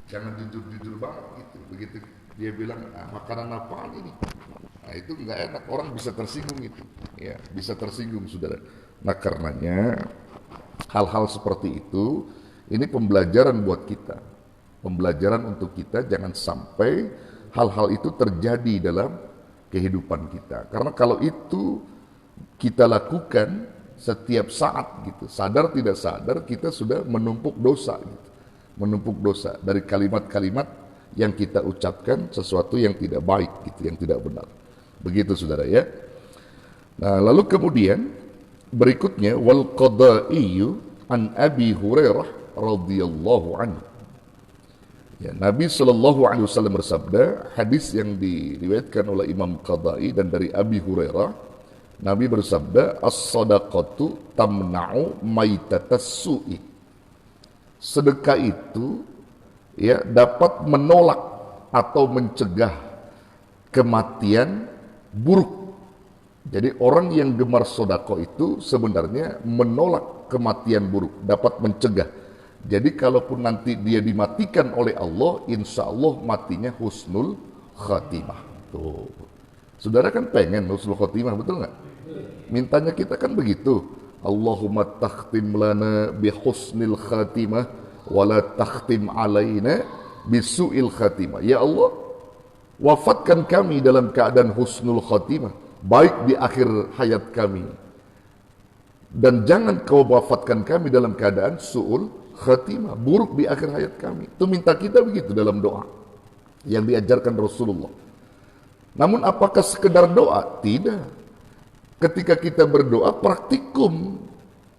Jangan jujur-jujur banget gitu. Begitu dia bilang, makanan apaan ini? Nah itu nggak enak, orang bisa tersinggung itu. Ya, bisa tersinggung saudara. Nah karenanya hal-hal seperti itu, ini pembelajaran buat kita. Pembelajaran untuk kita jangan sampai hal-hal itu terjadi dalam kehidupan kita. Karena kalau itu kita lakukan setiap saat gitu, sadar tidak sadar kita sudah menumpuk dosa gitu. Menumpuk dosa dari kalimat-kalimat yang kita ucapkan sesuatu yang tidak baik gitu, yang tidak benar. Begitu saudara ya. Nah, lalu kemudian berikutnya wal qadaiyu an Abi Hurairah radhiyallahu anhu. Ya, Nabi sallallahu alaihi wasallam bersabda, hadis yang diriwayatkan oleh Imam Qadai dan dari Abi Hurairah, Nabi bersabda, as-sadaqatu tamna'u maitatas su'i. Sedekah itu ya dapat menolak atau mencegah kematian buruk. Jadi orang yang gemar sodako itu sebenarnya menolak kematian buruk, dapat mencegah. Jadi kalaupun nanti dia dimatikan oleh Allah, insya Allah matinya husnul khatimah. Tuh. Saudara kan pengen husnul khatimah, betul nggak? Mintanya kita kan begitu. Allahumma takhtim lana bi husnil khatimah wala takhtim alaina bisu'il khatimah. Ya Allah, wafatkan kami dalam keadaan husnul khatimah, baik di akhir hayat kami, dan jangan kau wafatkan kami dalam keadaan su'ul khatimah, buruk di akhir hayat kami. Itu minta kita begitu dalam doa yang diajarkan Rasulullah. Namun apakah sekedar doa? Tidak. Ketika kita berdoa praktikum,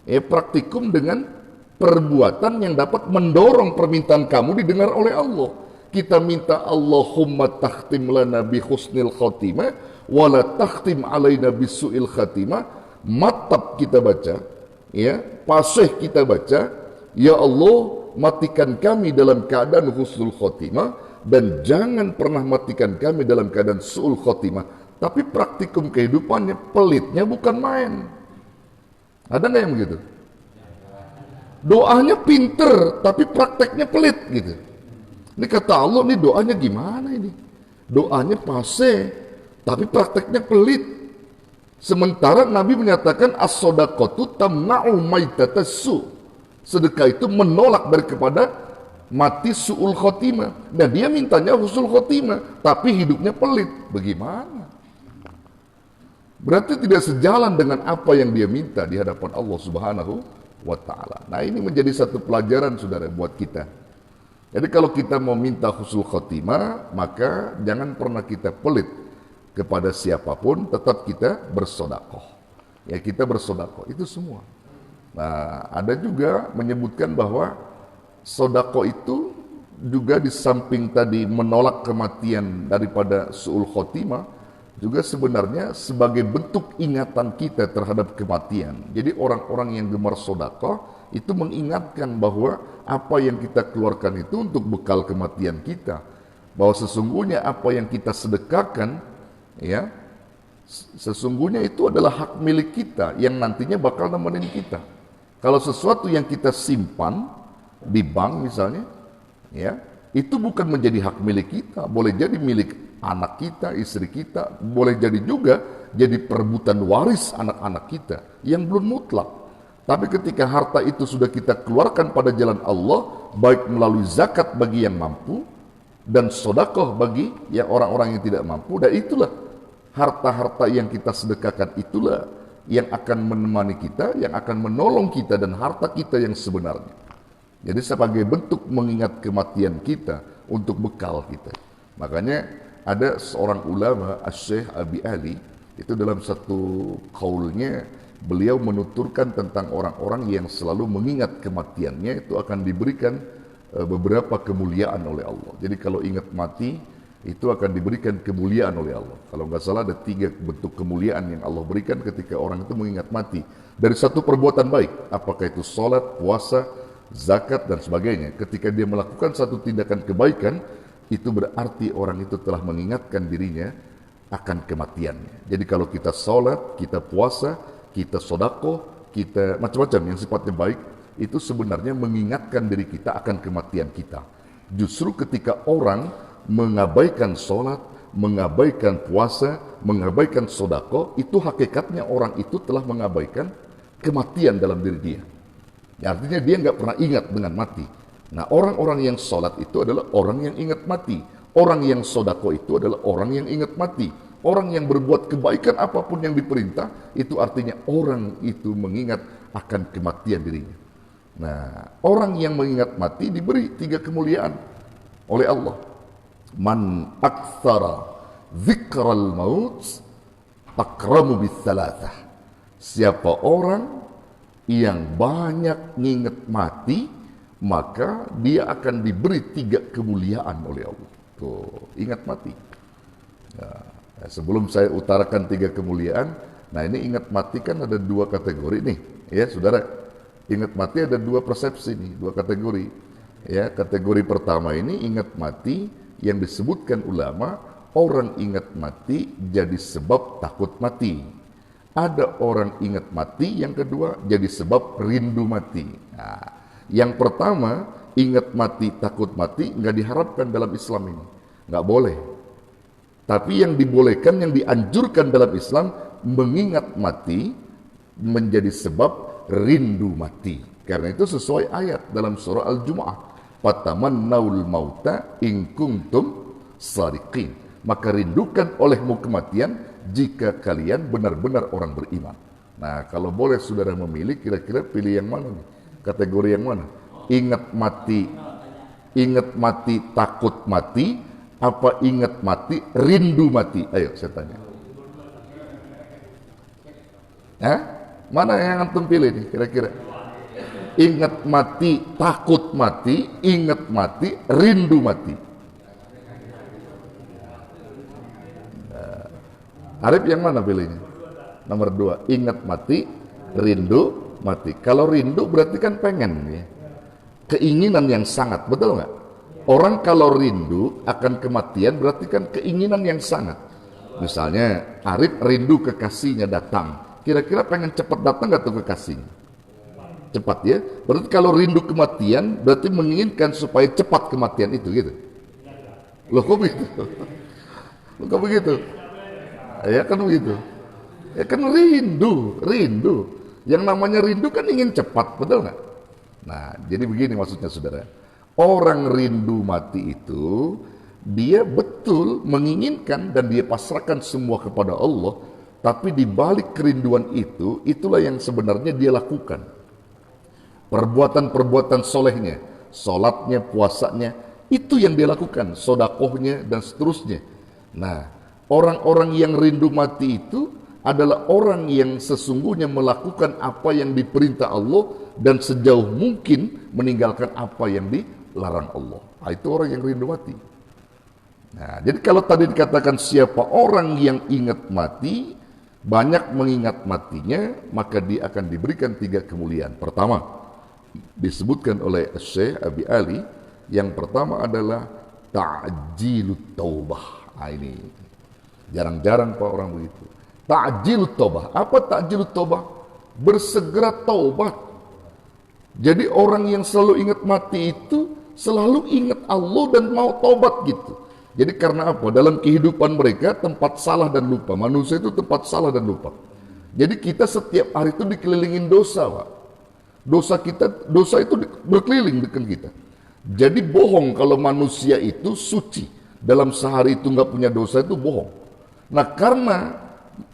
praktikum dengan perbuatan yang dapat mendorong permintaan kamu didengar oleh Allah. Kita minta Allahumma takhtim lana bi husnil khatimah wala takhtim alaina bisu'il khatimah. Matab kita baca, ya, pasih kita baca, ya Allah matikan kami dalam keadaan husnul khatimah dan jangan pernah matikan kami dalam keadaan su'ul khatimah. Tapi praktikum kehidupannya pelitnya bukan main. Ada nggak yang begitu? Doanya pinter, tapi prakteknya pelit gitu. Ini kata Allah, ini doanya gimana ini? Doanya pase, tapi prakteknya pelit. Sementara Nabi menyatakan as-shadaqatu tamna'u maitatas su. Sedekah itu menolak dari kepada mati su'ul khotimah. Dan dia mintanya husnul khotimah, tapi hidupnya pelit. Bagaimana? Berarti tidak sejalan dengan apa yang dia minta di hadapan Allah Subhanahu wa ta'ala. Nah ini menjadi satu pelajaran saudara buat kita. Jadi kalau kita mau minta husnul khotimah, maka jangan pernah kita pelit kepada siapapun, tetap kita bersodakoh. Ya kita bersodakoh, itu semua. Nah ada juga menyebutkan bahwa sodakoh itu juga di samping tadi menolak kematian daripada su'ul khotimah, juga sebenarnya sebagai bentuk ingatan kita terhadap kematian. Jadi orang-orang yang gemar sedekah itu mengingatkan bahwa apa yang kita keluarkan itu untuk bekal kematian kita. Bahwa sesungguhnya apa yang kita sedekahkan, ya, sesungguhnya itu adalah hak milik kita yang nantinya bakal nemenin kita. Kalau sesuatu yang kita simpan di bank misalnya, ya, itu bukan menjadi hak milik kita, boleh jadi milik anak kita, istri kita, boleh jadi juga jadi perebutan waris anak-anak kita yang belum mutlak. Tapi ketika harta itu sudah kita keluarkan pada jalan Allah, baik melalui zakat bagi yang mampu dan sedekah bagi yang orang-orang yang tidak mampu, dan itulah harta-harta yang kita sedekahkan, itulah yang akan menemani kita, yang akan menolong kita dan harta kita yang sebenarnya. Jadi sebagai bentuk mengingat kematian kita untuk bekal kita. Makanya ada seorang ulama, Syekh Abi Ali, itu dalam satu qaulnya beliau menuturkan tentang orang-orang yang selalu mengingat kematiannya itu akan diberikan beberapa kemuliaan oleh Allah. Jadi kalau ingat mati itu akan diberikan kemuliaan oleh Allah. Kalau nggak salah ada 3 bentuk kemuliaan yang Allah berikan ketika orang itu mengingat mati dari satu perbuatan baik, apakah itu sholat, puasa, zakat dan sebagainya. Ketika dia melakukan satu tindakan kebaikan, itu berarti orang itu telah mengingatkan dirinya akan kematiannya. Jadi kalau kita sholat, kita puasa, kita sedekah, kita macam-macam yang sifatnya baik, itu sebenarnya mengingatkan diri kita akan kematian kita. Justru ketika orang mengabaikan sholat, mengabaikan puasa, mengabaikan sodako, itu hakikatnya orang itu telah mengabaikan kematian dalam diri dia. Artinya dia nggak pernah ingat dengan mati. Nah, orang-orang yang sholat itu adalah orang yang ingat mati. Orang yang sodako itu adalah orang yang ingat mati. Orang yang berbuat kebaikan apapun yang diperintah, itu artinya orang itu mengingat akan kematian dirinya. Nah, orang yang mengingat mati diberi 3 kemuliaan oleh Allah. Man aktsara dzikral maut akramu bis-salasah. Siapa orang yang banyak nginget mati, maka dia akan diberi 3 kemuliaan oleh Allah. Tuh, ingat mati. Nah, sebelum saya utarakan 3 kemuliaan, nah ini ingat mati kan ada 2 kategori nih, ya saudara. Ingat mati ada 2 persepsi nih, 2 kategori. Ya, kategori pertama ini ingat mati yang disebutkan ulama, orang ingat mati jadi sebab takut mati. Ada orang ingat mati, yang kedua jadi sebab rindu mati. Nah, yang pertama, ingat mati, takut mati, nggak diharapkan dalam Islam ini. Nggak boleh. Tapi yang dibolehkan, yang dianjurkan dalam Islam, mengingat mati menjadi sebab rindu mati. Karena itu sesuai ayat dalam surah Al-Jumu'ah. Fatamannaul mauta in kuntum shadiqin. Maka rindukan olehmu kematian jika kalian benar-benar orang beriman. Nah, kalau boleh saudara memilih, kira-kira pilih yang mana nih? Kategori yang mana? Ingat mati, takut mati, apa ingat mati, rindu mati? Ayo saya tanya. Mana yang antum pilih nih kira-kira? Ingat mati, takut mati, ingat mati, rindu mati. Arif yang mana pilihnya? Nomor 2, ingat mati, rindu mati. Kalau rindu berarti kan pengen ya. Keinginan yang sangat, betul nggak? Orang kalau rindu akan kematian berarti kan keinginan yang sangat. Misalnya Arif rindu kekasihnya datang. Kira-kira pengen cepat datang nggak tuh kekasihnya? Cepat ya. Berarti kalau rindu kematian berarti menginginkan supaya cepat kematian itu gitu. Loh kok begitu? Loh kok begitu? Ya kan begitu. Ya kan rindu. Yang namanya rindu kan ingin cepat, betul nggak? Nah, jadi begini maksudnya saudara. Orang rindu mati itu, dia betul menginginkan dan dia pasrahkan semua kepada Allah. Tapi di balik kerinduan itu, itulah yang sebenarnya dia lakukan. Perbuatan-perbuatan solehnya, sholatnya, puasanya, itu yang dia lakukan. Sodakohnya dan seterusnya. Nah, orang-orang yang rindu mati itu adalah orang yang sesungguhnya melakukan apa yang diperintah Allah dan sejauh mungkin meninggalkan apa yang dilarang Allah. Nah, itu orang yang rindu mati. Nah, jadi kalau tadi dikatakan siapa orang yang ingat mati, banyak mengingat matinya, maka dia akan diberikan 3 kemuliaan. Pertama, disebutkan oleh Syekh Abi Ali, yang pertama adalah ta'jilut taubah. Nah, ini jarang-jarang Pak orang begitu. Ta'jilut taubah. Apa ta'jilut taubah? Bersegera taubat. Jadi orang yang selalu ingat mati itu selalu ingat Allah dan mau taubat gitu. Jadi karena apa? Dalam kehidupan mereka tempat salah dan lupa. Manusia itu tempat salah dan lupa. Jadi kita setiap hari itu dikelilingin dosa, Pak. Dosa itu berkeliling dekat kita. Jadi bohong kalau manusia itu suci. Dalam sehari itu nggak punya dosa itu bohong. Nah, karena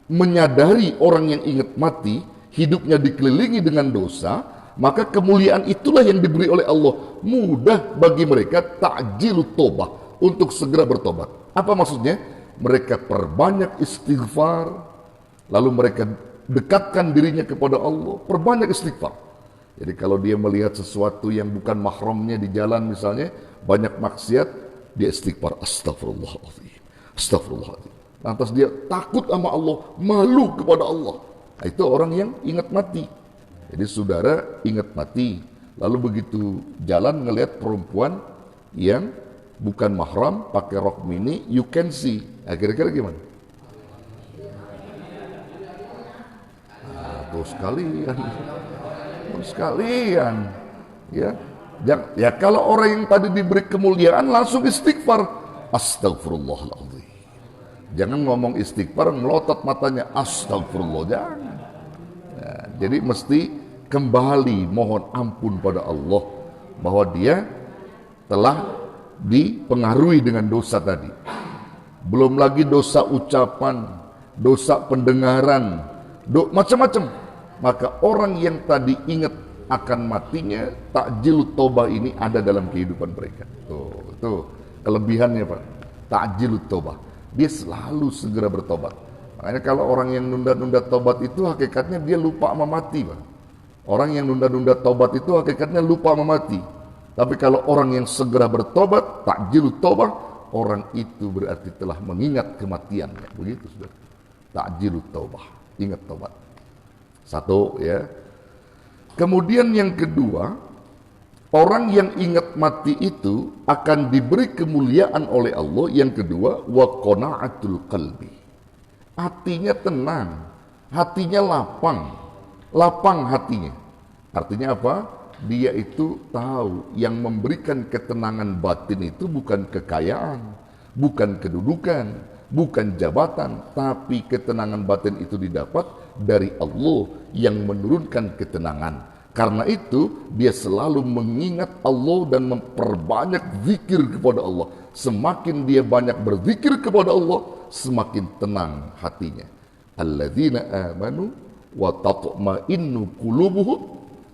menyadari orang yang ingat mati, hidupnya dikelilingi dengan dosa, maka kemuliaan itulah yang diberi oleh Allah. Mudah bagi mereka ta'jilut taubah, untuk segera bertobat. Apa maksudnya? Mereka perbanyak istighfar, lalu mereka dekatkan dirinya kepada Allah, perbanyak istighfar. Jadi kalau dia melihat sesuatu yang bukan mahramnya di jalan misalnya, banyak maksiat, dia istighfar, astagfirullahaladzim, astagfirullahaladzim. Lantas dia takut sama Allah, malu kepada Allah. Nah, itu orang yang ingat mati. Jadi saudara ingat mati, lalu begitu jalan ngelihat perempuan yang bukan mahram, pakai rok mini, you can see. Nah, kira-kira gimana? Nah, tuh sekalian, ya. Ya kalau orang yang tadi diberi kemuliaan langsung istighfar. Astagfirullahaladzim. Jangan ngomong istighfar melotot matanya. Astagfirullah, jangan. Ya, jadi mesti kembali mohon ampun pada Allah bahwa dia telah dipengaruhi dengan dosa tadi. Belum lagi dosa ucapan, dosa pendengaran, macam-macam. Maka orang yang tadi ingat akan matinya, takjil toba ini ada dalam kehidupan mereka. Tuh kelebihannya Pak. Takjil toba. Dia selalu segera bertobat. Makanya kalau orang yang nunda-nunda tobat itu hakikatnya dia lupa sama mati Pak. Orang yang nunda-nunda tobat itu hakikatnya lupa sama mati. Tapi kalau orang yang segera bertobat, takjil toba, orang itu berarti telah mengingat kematiannya. Begitu sudah. Takjil toba, ingat tobat. Satu ya. Kemudian yang kedua, orang yang ingat mati itu akan diberi kemuliaan oleh Allah. Yang kedua, wa qana'atul qalbi. Hatinya tenang, hatinya lapang hatinya. Artinya apa? Dia itu tahu yang memberikan ketenangan batin itu bukan kekayaan, bukan kedudukan, bukan jabatan, tapi ketenangan batin itu didapat dari Allah yang menurunkan ketenangan. Karena itu dia selalu mengingat Allah dan memperbanyak zikir kepada Allah. Semakin dia banyak berzikir kepada Allah, semakin tenang hatinya. Alladzina amanu wa tatma'innu qulubuhum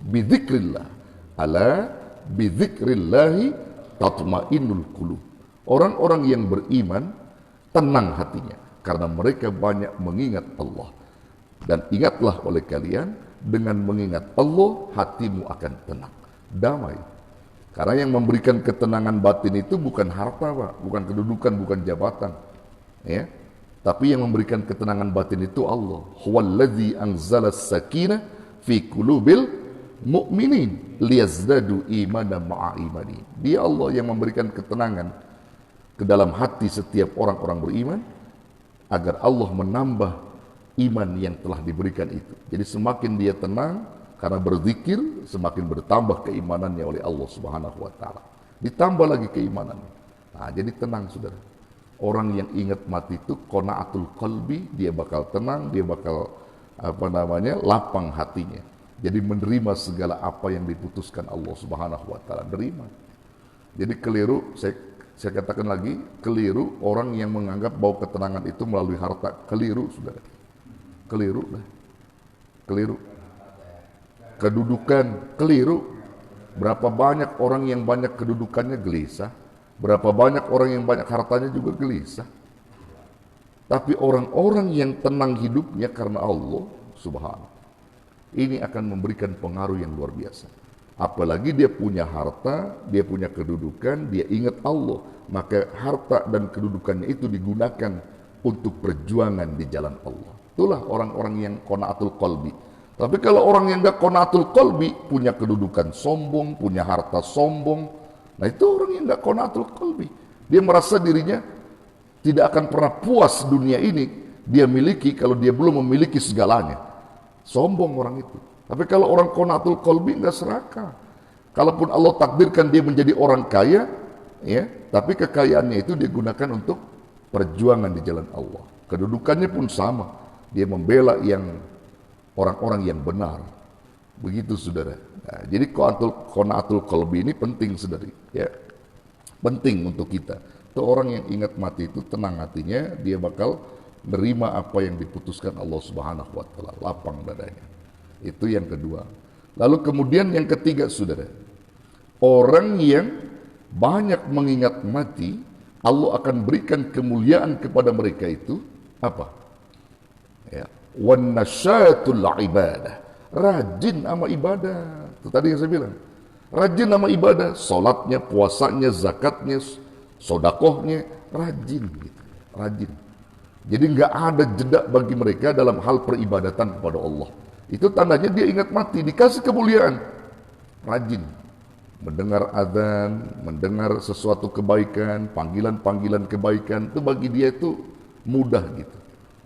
bidzikrillah. Ala bidzikrillahi tatma'innul qulub. Orang-orang yang beriman tenang hatinya karena mereka banyak mengingat Allah. Dan ingatlah oleh kalian, dengan mengingat Allah hatimu akan tenang, damai. Karena yang memberikan ketenangan batin itu bukan harta Pak, bukan kedudukan, bukan jabatan, ya. Tapi yang memberikan ketenangan batin itu Allah. Huwallazi anzala as-sakinah fi qulubil mu'minin liyazdadu imanan ma'a imani. Dia Allah yang memberikan ketenangan ke dalam hati setiap orang-orang beriman agar Allah menambah iman yang telah diberikan itu. Jadi semakin dia tenang karena berzikir, semakin bertambah keimanannya oleh Allah Subhanahu wa taala. Ditambah lagi keimanannya. Nah, jadi tenang Saudara. Orang yang ingat mati itu qanaatul qalbi, dia bakal tenang, dia bakal lapang hatinya. Jadi menerima segala apa yang diputuskan Allah Subhanahu wa taala, terima. Jadi keliru, saya katakan lagi, keliru orang yang menganggap bahwa ketenangan itu melalui harta. Keliru Saudara. Keliru lah. Keliru. Kedudukan, keliru. Berapa banyak orang yang banyak kedudukannya gelisah. Berapa banyak orang yang banyak hartanya juga gelisah. Tapi orang-orang yang tenang hidupnya karena Allah Subhanahu, ini akan memberikan pengaruh yang luar biasa. Apalagi dia punya harta, dia punya kedudukan, dia ingat Allah, maka harta dan kedudukannya itu digunakan untuk perjuangan di jalan Allah. Itulah orang-orang yang qanaatul qalbi. Tapi kalau orang yang enggak qanaatul qalbi, punya kedudukan sombong, punya harta sombong, nah itu orang yang enggak qanaatul qalbi. Dia merasa dirinya tidak akan pernah puas dunia ini dia miliki kalau dia belum memiliki segalanya. Sombong orang itu. Tapi kalau orang qanaatul qalbi enggak serakah. Kalaupun Allah takdirkan dia menjadi orang kaya, ya, tapi kekayaannya itu dia gunakan untuk perjuangan di jalan Allah. Kedudukannya pun sama. Dia membela yang orang-orang yang benar. Begitu Saudara. Nah, jadi qanaatul qalbi ini penting Saudari, ya. Penting untuk kita. Itu orang yang ingat mati itu tenang hatinya, dia bakal menerima apa yang diputuskan Allah Subhanahu wa taala, lapang dadanya. Itu yang kedua. Lalu kemudian yang ketiga Saudara. Orang yang banyak mengingat mati, Allah akan berikan kemuliaan kepada mereka itu apa? Ya, wan nasyatul ibadah, rajin sama ibadah. Itu tadi yang saya bilang, rajin sama ibadah, salatnya, puasanya, zakatnya, sodakohnya, rajin gitu, rajin. Jadi nggak ada jeda bagi mereka dalam hal peribadatan kepada Allah. Itu tandanya dia ingat mati, dikasih kemuliaan, rajin mendengar azan, mendengar sesuatu kebaikan, panggilan-panggilan kebaikan, itu bagi dia itu mudah gitu.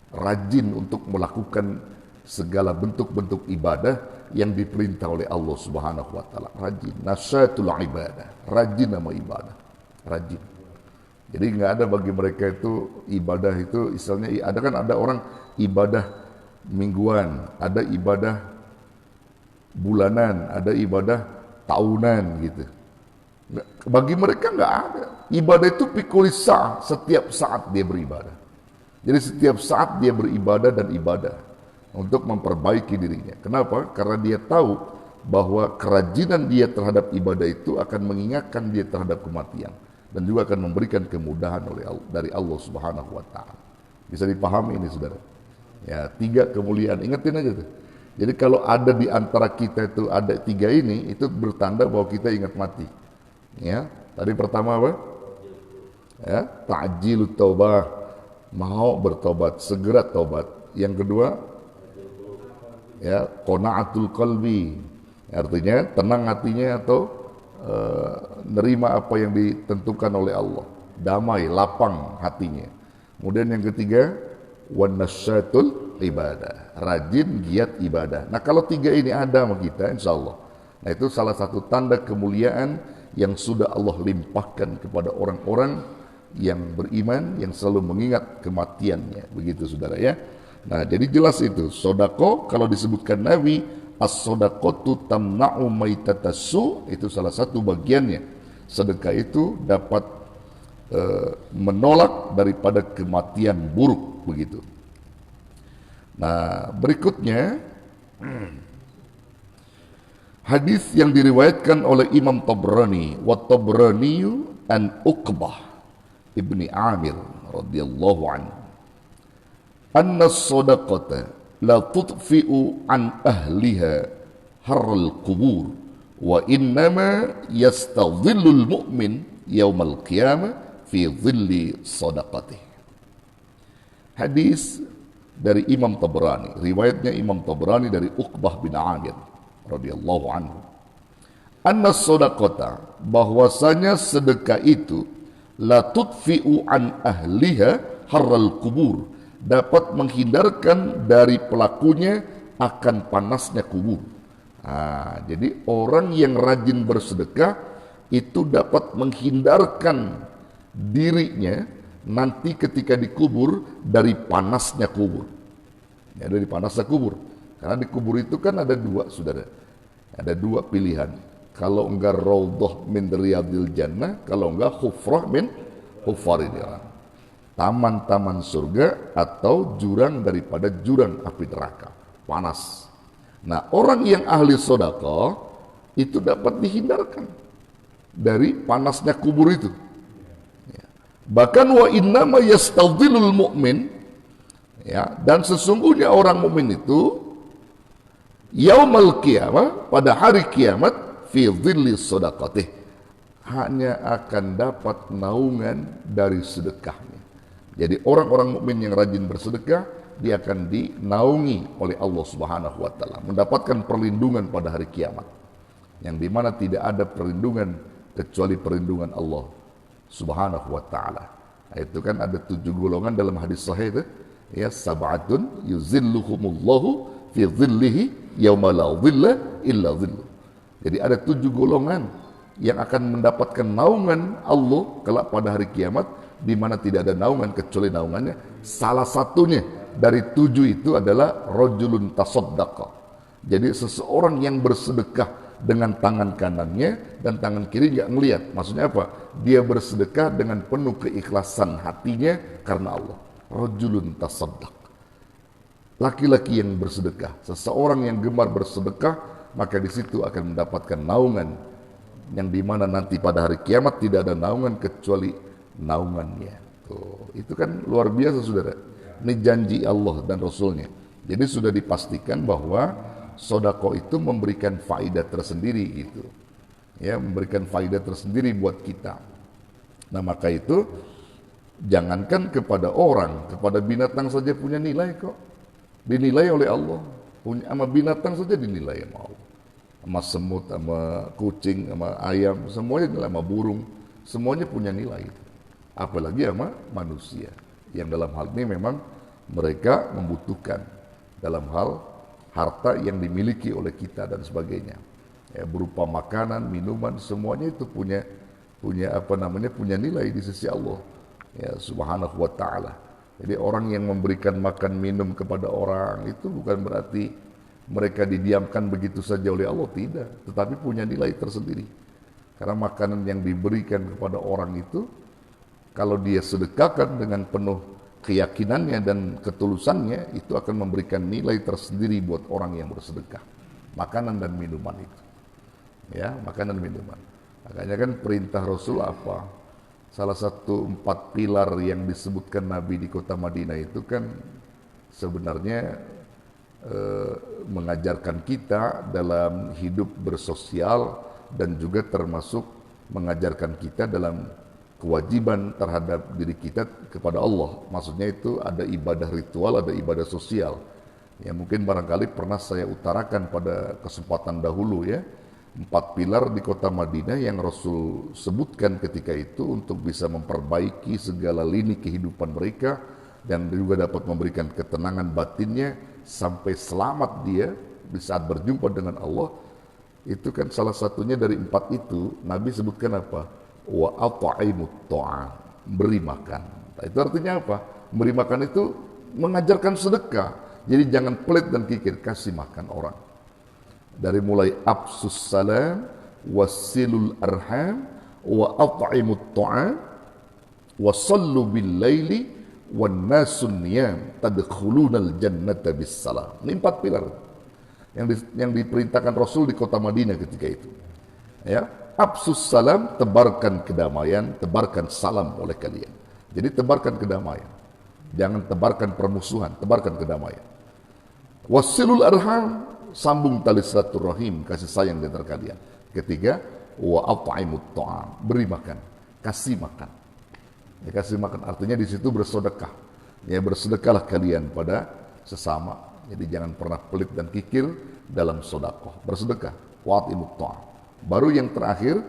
Rajin untuk melakukan segala bentuk-bentuk ibadah yang diperintah oleh Allah Subhanahu wa taala. Rajin, nasyatul ibadah, rajin sama ibadah. Rajin. Jadi nggak ada bagi mereka itu ibadah itu istilahnya ada orang ibadah mingguan, ada ibadah bulanan, ada ibadah tahunan gitu. Bagi mereka nggak ada. Ibadah itu pikulisa, setiap saat dia beribadah. Jadi setiap saat dia beribadah dan ibadah untuk memperbaiki dirinya. Kenapa? Karena dia tahu bahwa kerajinan dia terhadap ibadah itu akan mengingatkan dia terhadap kematian dan juga akan memberikan kemudahan dari Allah Subhanahu wa taala. Bisa dipahami ini Saudara? Ya, 3 kemuliaan. Ingetin aja tuh. Jadi kalau ada di antara kita itu ada 3 ini, itu bertanda bahwa kita ingat mati. Ya, tadi pertama apa? Ya, ta'jilut taubah, mau bertobat, segera tobat. Yang kedua, ya, qanaatul qalbi, artinya tenang hatinya atau nerima apa yang ditentukan oleh Allah, damai, lapang hatinya. Kemudian yang ketiga, wan nasyatul ibadah, rajin giat ibadah. Nah kalau 3 ini ada sama kita, insya Allah, nah itu salah satu tanda kemuliaan yang sudah Allah limpahkan kepada orang-orang yang beriman, yang selalu mengingat kematiannya. Begitu Saudara ya. Nah jadi jelas itu, sodako kalau disebutkan Nabi, as-sodaqatu tamna'u maitatassu, itu salah satu bagiannya. Sedekah itu dapat menolak daripada kematian buruk, begitu. Nah berikutnya hadis yang diriwayatkan oleh Imam Tabrani, wa Tabraniyu an Uqbah ibni Amir radhiyallahu anhu, anna as-sadaqata la tudfi'u an ahliha harral qubur wa innama yastadhillul mu'min yaumal qiyamah fi dhilli sadaqatih. Hadis dari Imam Tabrani, riwayatnya Imam Tabrani dari Uqbah bin Amir radhiyallahu anhu, anna sadaqata, bahwasanya sedekah itu la tudfi'u an ahliha harral qubur, dapat menghindarkan dari pelakunya akan panasnya kubur. Nah, jadi orang yang rajin bersedekah itu dapat menghindarkan dirinya nanti ketika dikubur dari panasnya kubur. Ya, dari panasnya kubur. Karena di kubur itu kan ada 2 Saudara. Ada 2 pilihan. Kalau enggak raudhah min riyadil jannah, kalau enggak hufrah min hufarid jannah. Taman-taman surga atau jurang daripada jurang api neraka. Panas. Nah, orang yang ahli sedekah itu dapat dihindarkan dari panasnya kubur itu. Ya. Bahkan wa innama yastadhillul mu'min, ya, dan sesungguhnya orang mukmin itu yaumal qiyamah, pada hari kiamat, fi dhilli sadaqatih, hanya akan dapat naungan dari sedekahnya. Jadi orang-orang mukmin yang rajin bersedekah, dia akan dinaungi oleh Allah Subhanahu wa taala, mendapatkan perlindungan pada hari kiamat. Yang dimana tidak ada perlindungan kecuali perlindungan Allah Subhanahu wa taala. Nah, itu kan ada 7 golongan dalam hadis sahih itu, ya, sab'atun yuzilluhumullahu fi dhillihi yauma la dhilla illa dhilluh. Jadi ada 7 golongan yang akan mendapatkan naungan Allah kelak pada hari kiamat, di mana tidak ada naungan kecuali naungannya. Salah satunya dari 7 itu adalah rajulun tasaddaqa. Jadi seseorang yang bersedekah dengan tangan kanannya dan tangan kiri nggak ngelihat. Maksudnya apa? Dia bersedekah dengan penuh keikhlasan hatinya karena Allah. Rajulun tasaddaq. Laki-laki yang bersedekah, seseorang yang gemar bersedekah, maka di situ akan mendapatkan naungan yang dimana nanti pada hari kiamat tidak ada naungan kecuali naungannya. Tuh, itu kan luar biasa Saudara. Ini janji Allah dan Rasulnya. Jadi sudah dipastikan bahwa sedekah itu memberikan faidah tersendiri gitu. Ya, memberikan faidah tersendiri buat kita. Nah, maka itu jangankan kepada orang, kepada binatang saja punya nilai kok. Dinilai oleh Allah. Sama binatang saja dinilai sama Allah. Sama semut, sama kucing, sama ayam, semuanya nilai, sama burung, semuanya punya nilai. Apalagi sama manusia yang dalam hal ini memang mereka membutuhkan dalam hal harta yang dimiliki oleh kita dan sebagainya. Ya, berupa makanan, minuman, semuanya itu punya punya nilai di sisi Allah. Ya, Subhanahu wa taala. Jadi orang yang memberikan makan minum kepada orang itu bukan berarti mereka didiamkan begitu saja oleh Allah, tidak, tetapi punya nilai tersendiri. Karena makanan yang diberikan kepada orang itu, kalau dia sedekahkan dengan penuh keyakinannya dan ketulusannya, itu akan memberikan nilai tersendiri buat orang yang bersedekah. Makanan dan minuman itu. Ya, makanan dan minuman. Makanya kan perintah Rasul apa? Salah satu 4 pilar yang disebutkan Nabi di kota Madinah itu kan sebenarnya mengajarkan kita dalam hidup bersosial dan juga termasuk mengajarkan kita dalam kewajiban terhadap diri kita kepada Allah. Maksudnya itu ada ibadah ritual, ada ibadah sosial. Ya mungkin barangkali pernah saya utarakan pada kesempatan dahulu ya. 4 pilar di kota Madinah yang Rasul sebutkan ketika itu untuk bisa memperbaiki segala lini kehidupan mereka dan juga dapat memberikan ketenangan batinnya sampai selamat dia di saat berjumpa dengan Allah. Itu kan salah satunya dari 4 itu Nabi sebutkan apa? Wa at'imut ta'am, beri makan. Nah, itu artinya apa? Beri makan itu mengajarkan sedekah. Jadi jangan pelit dan kikir, kasih makan orang. Dari mulai absus salam, wasilul arham, wa at'imut ta'am, wa sallu bil laili, wan nasun niyam, tadkhulunal jannata bis salam. Ini 4 pilar yang diperintahkan Rasul di kota Madinah ketika itu. Ya, absus salam, tebarkan kedamaian, tebarkan salam oleh kalian. Jadi tebarkan kedamaian. Jangan tebarkan permusuhan, tebarkan kedamaian. Wasilul arham, sambung tali silaturahim, kasih sayang di antara kalian. Ketiga, wa at'imut ta'am, beri makan, kasih makan. Ya, kasih makan artinya di situ bersedekah. Ya, bersedekahlah kalian pada sesama. Jadi jangan pernah pelit dan kikir dalam sedekah. Bersedekah, wa at'imut ta'am. Baru yang terakhir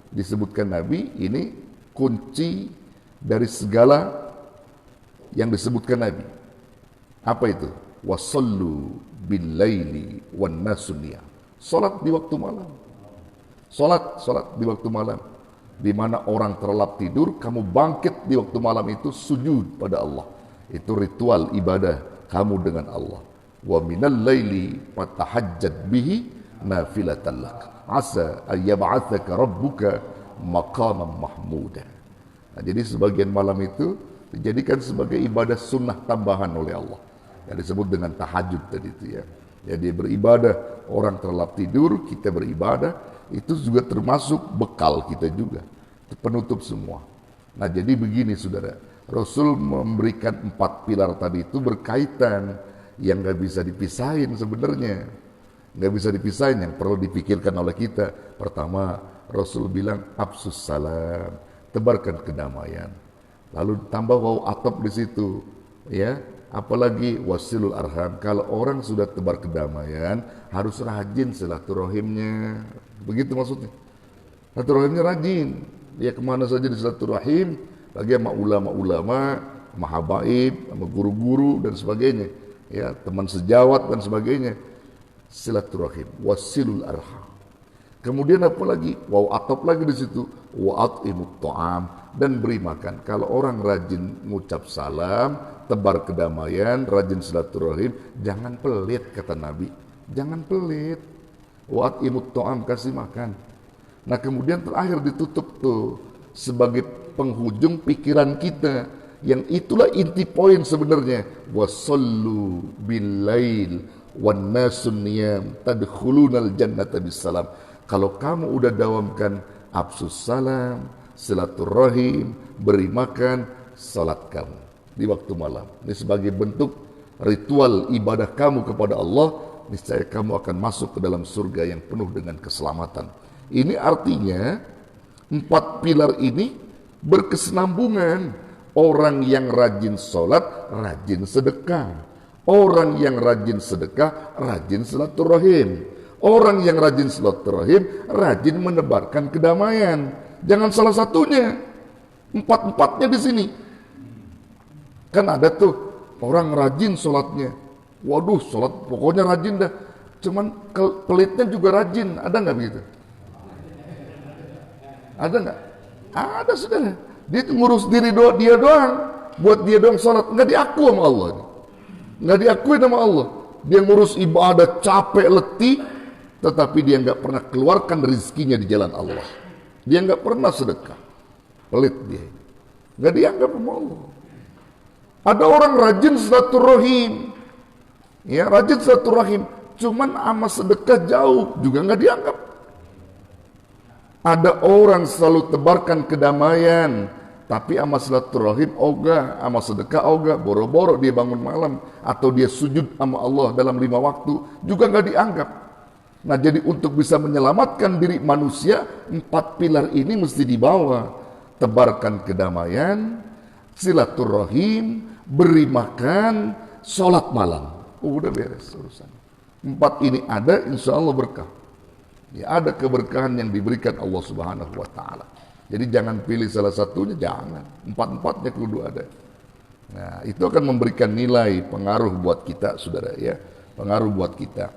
disebutkan Nabi, ini kunci dari segala yang disebutkan Nabi. Apa itu? Wasallu bil laili wan nasuniyah. Salat di waktu malam. Salat di waktu malam. Di mana orang terlelap tidur, kamu bangkit di waktu malam itu sujud pada Allah. Itu ritual ibadah kamu dengan Allah. Wa minal laili fatahajjad bihi nafilatan lak. Asa ayyab'atsaka rabbuka maqaman mahmuda. Nah, jadi sebagian malam itu dijadikan sebagai ibadah sunnah tambahan oleh Allah. Yang disebut dengan tahajud tadi itu ya. Jadi beribadah, orang terlelap tidur, kita beribadah, itu juga termasuk bekal kita juga. Itu penutup semua. Nah jadi begini saudara, Rasul memberikan 4 pilar tadi itu berkaitan yang gak bisa dipisahin sebenarnya. Gak bisa dipisahin, yang perlu dipikirkan oleh kita. Pertama, Rasul bilang absus salam, tebarkan kedamaian. Lalu tambah waw atop di situ, ya. Apalagi wasilul arham, kalau orang sudah tebar kedamaian harus rajin silaturahimnya. Begitu maksudnya. Silaturahimnya rajin. Ya kemana saja di silaturahim, lagi sama ulama-ulama, sama habaib, sama guru-guru dan sebagainya. Ya, teman sejawat dan sebagainya. Silaturahim, wasilul arham. Kemudian apa lagi? Waw atop lagi di situ, wa at'imut ta'am, dan beri makan. Kalau orang rajin mengucap salam, tebar kedamaian, rajin silaturahim, jangan pelit kata Nabi. Jangan pelit. Wa at'imut ta'am, kasih makan. Nah, kemudian terakhir ditutup tuh sebagai penghujung pikiran kita, yang itulah inti poin sebenarnya. Wasallu bil lail wan nasun niyam tadkhulunal jannata bisalam. Kalau kamu udah dawamkan absus salam, silaturahim, beri makan, salat kamu di waktu malam. Ini sebagai bentuk ritual ibadah kamu kepada Allah, niscaya kamu akan masuk ke dalam surga yang penuh dengan keselamatan. Ini artinya 4 pilar ini berkesinambungan. Orang yang rajin salat, rajin sedekah. Orang yang rajin sedekah, rajin silaturahim. Orang yang rajin silaturahim, rajin menebarkan kedamaian. Jangan salah satunya. 4-4-nya di sini. Kan ada tuh orang rajin sholatnya, Waduh, sholat pokoknya rajin dah. Cuman pelitnya juga rajin. Ada nggak begitu? Ada nggak? Ada, saudara. Dia ngurus diri dia doang. Buat dia doang sholat. Nggak diakui sama Allah. Nggak diakui sama Allah. Dia ngurus ibadah capek letih. Tetapi dia nggak pernah keluarkan rezekinya di jalan Allah. Dia nggak pernah sedekah. Pelit dia. Nggak dianggap sama Allah. Ada orang rajin silaturahim. Ya, rajin silaturahim. Cuman sama sedekah jauh. Juga nggak dianggap. Ada orang selalu tebarkan kedamaian, tapi sama silaturahim ogah, sama sedekah ogah, boro-boro dia bangun malam atau dia sujud sama Allah dalam 5 waktu juga nggak dianggap. Nah, jadi untuk bisa menyelamatkan diri manusia, 4 pilar ini mesti dibawa. Tebarkan kedamaian, silaturahim, beri makan, sholat malam. Udah beres urusan. 4 ini ada, insya Allah berkah. Ya, ada keberkahan yang diberikan Allah Subhanahu wa Ta'ala. Jadi jangan pilih salah satunya, jangan. 4-4-nya kudu ada. Nah, itu akan memberikan nilai pengaruh buat kita, saudara ya. Pengaruh buat kita.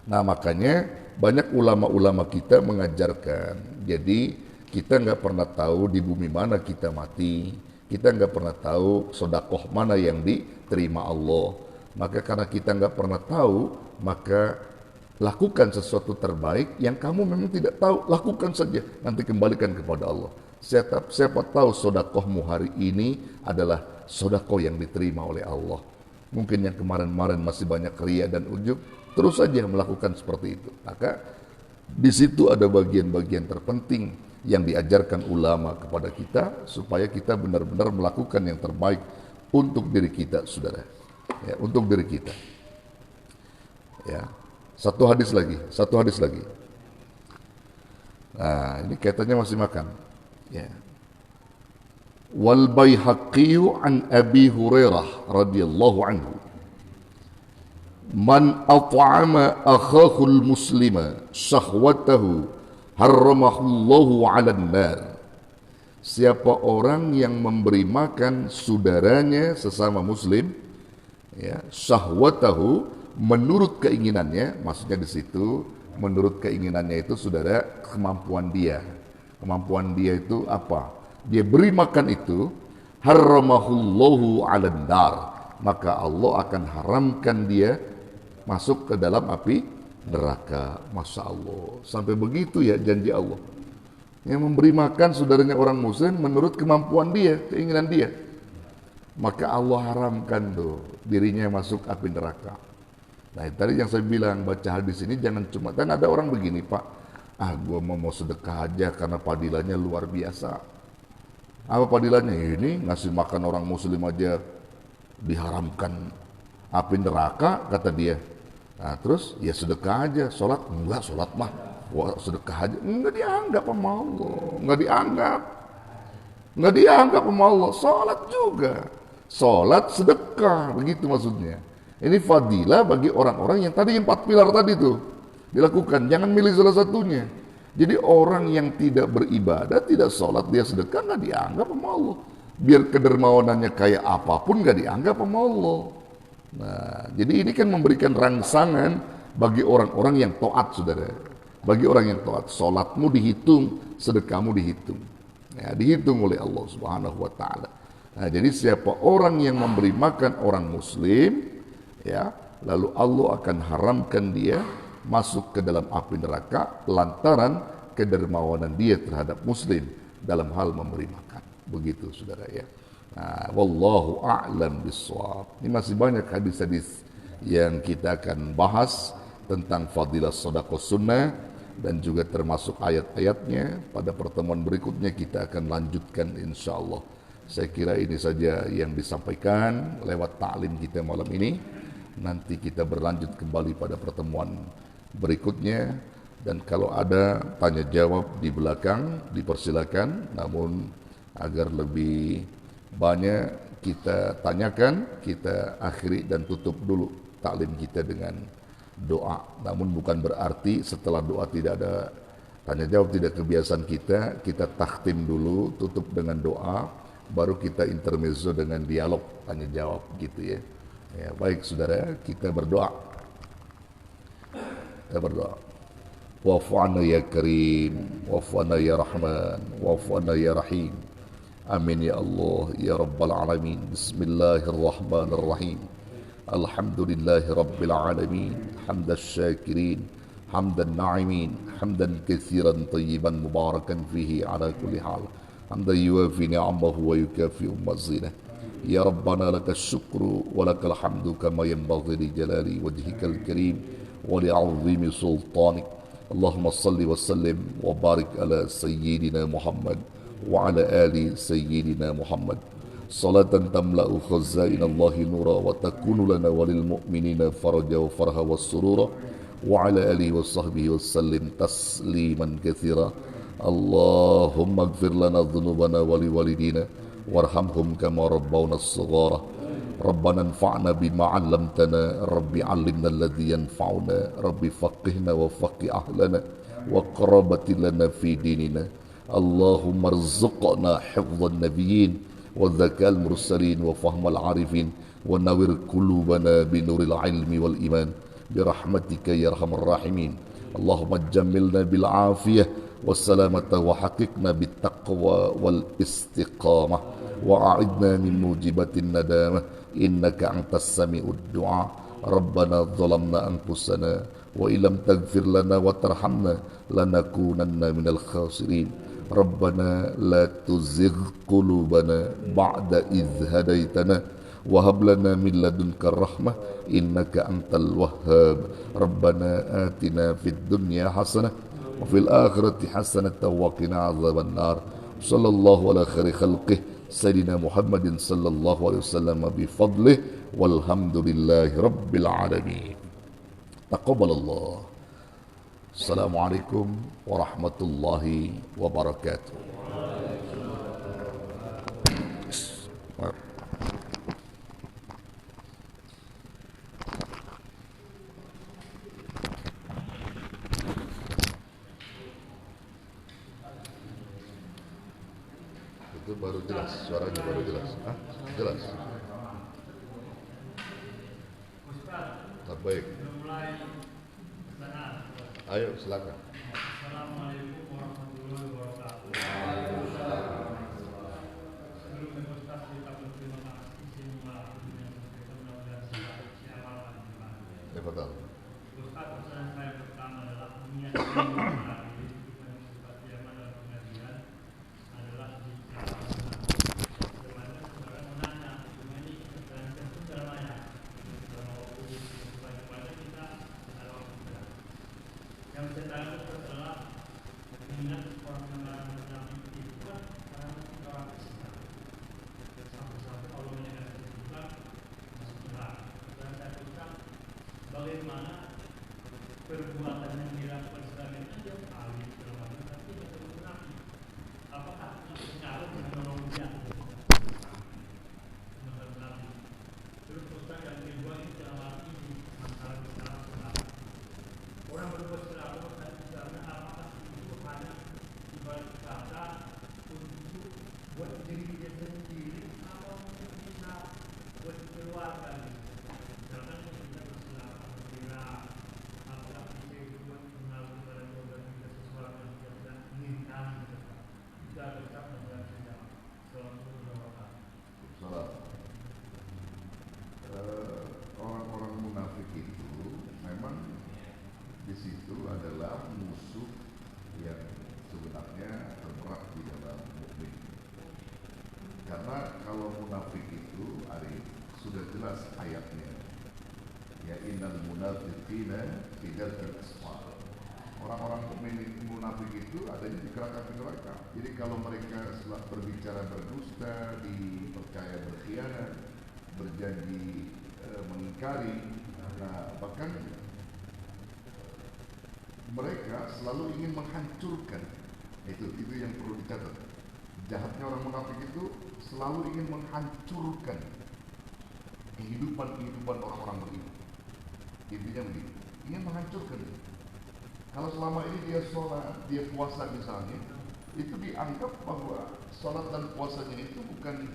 Nah, makanya banyak ulama-ulama kita mengajarkan. Jadi kita nggak pernah tahu di bumi mana kita mati. Kita nggak pernah tahu sodakoh mana yang diterima Allah. Maka karena kita nggak pernah tahu, maka lakukan sesuatu terbaik yang kamu memang tidak tahu, lakukan saja, nanti kembalikan kepada Allah. Siapa tahu sodakohmu hari ini adalah sodakoh yang diterima oleh Allah. Mungkin yang kemarin-kemarin masih banyak ria dan ujub, terus saja melakukan seperti itu. Maka di situ ada bagian-bagian terpenting yang diajarkan ulama kepada kita supaya kita benar-benar melakukan yang terbaik untuk diri kita, saudara. Ya, untuk diri kita. Ya. Satu hadis lagi. Nah, ini kaitannya masih makan. Ya. Wal Baihaqi an Abi Hurairah radhiyallahu anhu. Man at'ama akhahul muslima syahwatahu harramahullahu 'alan nar. Siapa orang yang memberi makan saudaranya sesama muslim, ya, syahwatahu, menurut keinginannya, maksudnya di situ menurut keinginannya itu, saudara, kemampuan dia. Kemampuan dia itu apa? Dia beri makan itu, harramahullahu 'alan nar, maka Allah akan haramkan dia masuk ke dalam api neraka. Masya Allah, sampai begitu ya janji Allah. Yang memberi makan saudaranya orang muslim menurut kemampuan dia, keinginan dia, maka Allah haramkan tuh dirinya masuk api neraka. Nah, tadi yang saya bilang, baca hadis ini jangan cuma, kan ada orang begini, Pak, gua mau sedekah aja karena padilannya luar biasa. Apa padilannya? Ini ngasih makan orang muslim aja diharamkan api neraka, kata dia. Nah, terus ya sedekah aja, sholat enggak, sholat mah sedekah aja, enggak dianggap sama Allah, enggak dianggap sama Allah. Sholat juga, sholat sedekah, begitu maksudnya. Ini fadilah bagi orang-orang yang tadi 4 pilar tadi tuh dilakukan. Jangan milih salah satunya. Jadi orang yang tidak beribadah, tidak sholat, dia sedekah, nggak dianggap sama Allah. Biar kedermawanannya kayak apapun nggak dianggap sama Allah. Nah, jadi ini kan memberikan rangsangan bagi orang-orang yang taat, saudara. Bagi orang yang taat, sholatmu dihitung, sedekahmu dihitung. Ya, dihitung oleh Allah Subhanahu wa Ta'ala. Nah, jadi siapa orang yang memberi makan orang muslim, ya, lalu Allah akan haramkan dia masuk ke dalam api neraka lantaran kedermawanan dia terhadap muslim dalam hal memberi makan. Begitu, saudara ya. Nah, wallahu a'lam bissawab. Ini masih banyak hadis-hadis yang kita akan bahas tentang fadilah sedekah sunnah dan juga termasuk ayat-ayatnya. Pada pertemuan berikutnya kita akan lanjutkan insyaallah. Saya kira ini saja yang disampaikan lewat ta'lim kita malam ini. Nanti kita berlanjut kembali pada pertemuan berikutnya, dan kalau ada tanya jawab di belakang dipersilakan, namun agar lebih banyak kita tanyakan, kita akhiri dan tutup dulu taklim kita dengan doa. Namun bukan berarti setelah doa tidak ada tanya jawab, tidak kebiasaan kita takhtim dulu, tutup dengan doa, baru kita intermezzo dengan dialog tanya jawab gitu ya. Ya, baik saudara, kita berdoa. Kita berdoa. Wa'fu anna ya Karim, wa'fu anna ya Rahman, wa'fu anna ya Rahim. Amin ya Allah ya Rabbal Alamin. Bismillahirrahmanirrahim. Alhamdulillahi Rabbil Alamin. Hamdan syakirin, hamdan na'imin, hamdan kathiran tayyiban mubarakan fihi ala kulli hal. Hamdan yuwafi ni'amahu wa yukafi'u mazidah. Ya Rabbana laka syukru wa lakal hamdu kama yanbaghi li jalali wajhikal karim wa li'azimi sultanik. Allahumma salli wa sallim wa barik ala sayyidina Muhammad wa ala ali sayyidina Muhammad. Salatan tamla'u khazain Allahi nura wa takunu lana walil mu'minina faraja wa farha wa surura wa ala alihi wa sahbihi wa sallim tasliman kathira. Allahumma gfir lana dhunubana wali walidina warhamhum kama rabbawna as-saghara. Rabbana anfa'na bima 'allamtana, Rabbi 'allimna alladhi yanfa'una, Rabbi faqihna wa faqih ahlana wa qarabati lana fi dinina. Allahumma rzuqna hifdhan nabiyyin wa dhakal mursalin wa fahmal 'arifin wa nawir qulubana bi nuril 'ilmi wal iman bi rahmatika ya arhamar rahimin. Allahumma jammilna bil 'afiyah wassalamata wa haqiqna bit taqwa wal istiqamah wa a'idna min mujibatin nadamah innaka antas sami'ud du'a. Rabbana zalamna anfusana wa illam taghfir lana wa tarhamna lanakunanna minal khasirin. Rabbana la tuzigh qulubana ba'da idh hadaitana wa hab lana min ladunka rahmah innaka antal wahhab. Rabbana atina fid dunya hasanah wa fil akhirati hasanah wa qina adzaban nar. Sallallahu ala khairi khalqih Sayyidina Muhammadin sallallahu alaihi wasallam bifadlih walhamdulillahi rabbil alamin. Taqabbalallah. Assalamualaikum warahmatullahi wabarakatuh. Itu baru jelas, suaranya baru jelas. Hah? Jelas. Baik. Ayo silakan. Assalamualaikum warahmatullahi wabarakatuh. Sebelumnya Ustaz kita berterima kasih semua yang berkenan dan siapa Ya betul. Ustaz, pesan saya pertama adalah niat hari kita Ustaz yang dalam pengajian adalah bicara sebenarnya saudara menanya ini dan sudah banyak supaya kita adalah yang saya tahu adalah minat orang mengenal itu kan karena kita orang Islam sampai-sampai Allah menyatakan Islam masuk neraka. Dan saya ucap bagaimana perbuatan yang dilakukan sebagai aja ahli dalam tapi tidak munafik. Apakah itu secara menolong dia? Munafik. Terus Ustaz yang kedua itu dalam arti antara kita orang berbuat selalu karena apakah itu hanya ibarat kata untuk buat diri dia sendiri atau mungkin bisa buat keluarga. Misalkan kita berselawat berbeda, apakah bisa buat kenal kepada keluarga kita sesuatu yang kita tidak inginkan. Kita bercak dengan sejarah. Assalamualaikum. Orang-orang munafik itu memang di situ adalah musuh yang sebenarnya terberat di dalam mukmin. Karena kalau munafik itu sudah jelas ayatnya. Ya innal munafiqina fi darkil asfal. Orang-orang mukmin munafik itu adanya di neraka. Jadi kalau mereka setelah berbicara berdusta, dipercaya berkhianat, berjanji mengingkari, nah bahkan mereka selalu ingin menghancurkan. Itu yang perlu dicatat. Jahatnya orang munafik itu selalu ingin menghancurkan kehidupan orang-orang beriman. Intinya begitu, ingin menghancurkan. Kalau selama ini dia sholat, dia puasa misalnya, itu dianggap bahwa sholat dan puasanya itu bukan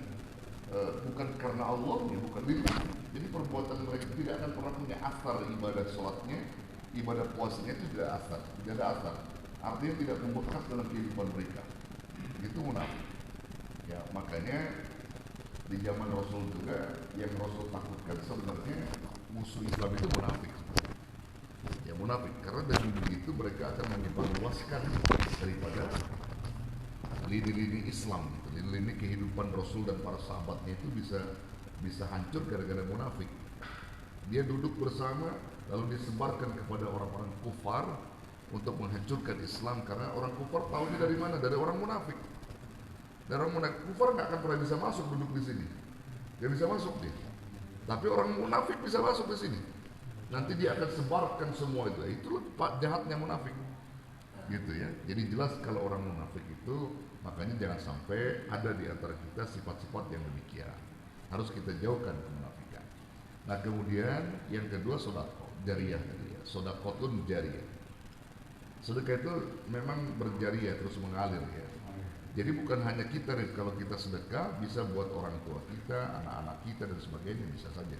bukan karena Allah, ya bukan lillah. Jadi perbuatan mereka tidak akan pernah punya asar ibadah sholatnya, ibadah puasanya itu tidak asar, tidak ada asar. Artinya tidak membekas dalam kehidupan mereka. Itu munafik. Ya, makanya di zaman Rasul juga yang Rasul takutkan sebenarnya musuh Islam itu munafik. Ya munafik, karena dengan begitu mereka akan menyebarluaskan daripada lini-lini Islam, gitu. Lini-lini kehidupan Rasul dan para sahabatnya itu bisa hancur gara-gara munafik. Dia duduk bersama lalu disebarkan kepada orang-orang kufar untuk menghancurkan Islam, karena orang kufar tahunya dari mana? Dari orang munafik. Dan orang munafik kufar nggak akan pernah bisa masuk duduk di sini, nggak bisa masuk dia. Tapi orang munafik bisa masuk di sini. Nanti dia akan sebarkan semua itu. Itu pak jahatnya munafik, gitu ya. Jadi jelas kalau orang munafik itu, makanya jangan sampai ada di antara kita sifat-sifat yang demikian. Harus kita jauhkan kemunafikan. Nah kemudian yang kedua sodako jariyah tadi ya. Sodakotun jariyah. Sedekah itu memang berjariah, terus mengalir ya. Jadi bukan hanya kita, kalau kita sedekah bisa buat orang tua kita, anak-anak kita dan sebagainya, bisa saja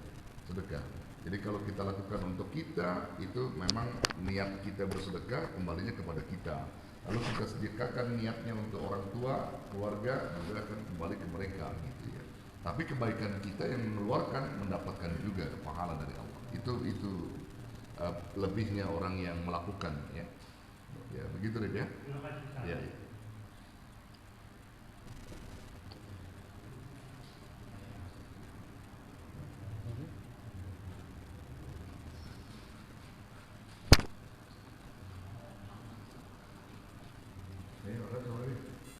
sedekah. Jadi kalau kita lakukan untuk kita, itu memang niat kita bersedekah kembalinya kepada kita. Lalu kita sedekahkan niatnya untuk orang tua, keluarga, juga akan kembali ke mereka gitu ya. Tapi kebaikan kita yang mengeluarkan mendapatkan juga pahala dari Allah. Itu lebihnya orang yang melakukan ya. Ya begitu deh ya. Terima kasih. Ya, ya.